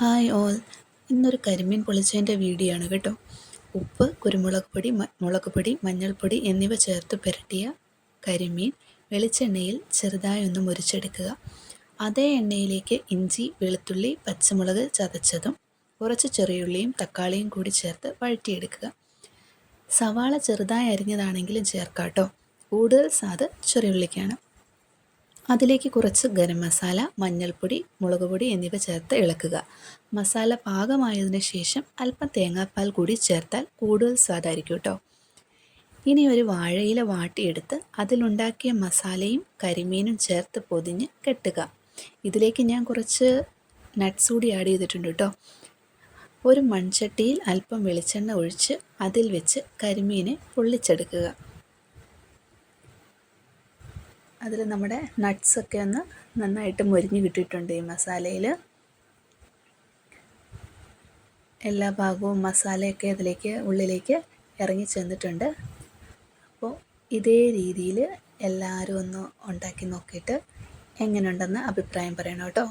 Hi all. ഇന്നൊരു കരിമീൻ പൊള്ളിച്ചതിൻ്റെ video ആണ് കേട്ടോ. ഉപ്പ്, കുരുമുളക് പൊടി, മുളക് പൊടി, മഞ്ഞൾപ്പൊടി എന്നിവ ചേർത്ത് പുരട്ടിയ കരിമീൻ വെളിച്ചെണ്ണയിൽ ചെറുതായി ഒന്ന് മുരിച്ചെടുക്കുക. അതേ എണ്ണയിലേക്ക് ഇഞ്ചി, വെളുത്തുള്ളി, പച്ചമുളക് ചതച്ചതും കുറച്ച് ചെറിയുള്ളിയും തക്കാളിയും കൂടി ചേർത്ത് വഴറ്റിയെടുക്കുക. സവാള ചെറുതായി അരിഞ്ഞതാണെങ്കിലും ചേർക്കാം കേട്ടോ. കൂടുതൽ സ്വാദ് ചെറിയുള്ളിക്കാണ്. അതിലേക്ക് കുറച്ച് ഗരം മസാല, മഞ്ഞൾപ്പൊടി, മുളക് പൊടി എന്നിവ ചേർത്ത് ഇളക്കുക. മസാല പാകമായതിനു ശേഷം അല്പം തേങ്ങാപ്പാൽ കൂടി ചേർത്താൽ കൂടുതൽ സ്വാദായിരിക്കും കേട്ടോ. ഇനി ഒരു വാഴയില വാട്ടിയെടുത്ത് അതിലുണ്ടാക്കിയ മസാലയും കരിമീനും ചേർത്ത് പൊതിഞ്ഞ് കെട്ടുക. ഇതിലേക്ക് ഞാൻ കുറച്ച് നട്ട്സ് കൂടി ആഡ് ചെയ്തിട്ടുണ്ട് കേട്ടോ. ഒരു മൺചട്ടിയിൽ അല്പം വെളിച്ചെണ്ണ ഒഴിച്ച് അതിൽ വെച്ച് കരിമീനെ പൊള്ളിച്ചെടുക്കുക. അതിൽ നമ്മുടെ നട്ട്സൊക്കെ ഒന്ന് നന്നായിട്ട് മൊരിഞ്ഞ് കിട്ടിയിട്ടുണ്ട്. ഈ മസാലയിൽ എല്ലാ ഭാഗവും മസാലയൊക്കെ അതിലേക്ക് ഉള്ളിലേക്ക് ഇറങ്ങി ചെന്നിട്ടുണ്ട്. അപ്പോൾ ഇതേ രീതിയിൽ എല്ലാവരും ഒന്ന് ഉണ്ടാക്കി നോക്കിയിട്ട് എങ്ങനെയുണ്ടെന്ന് അഭിപ്രായം പറയണം കേട്ടോ.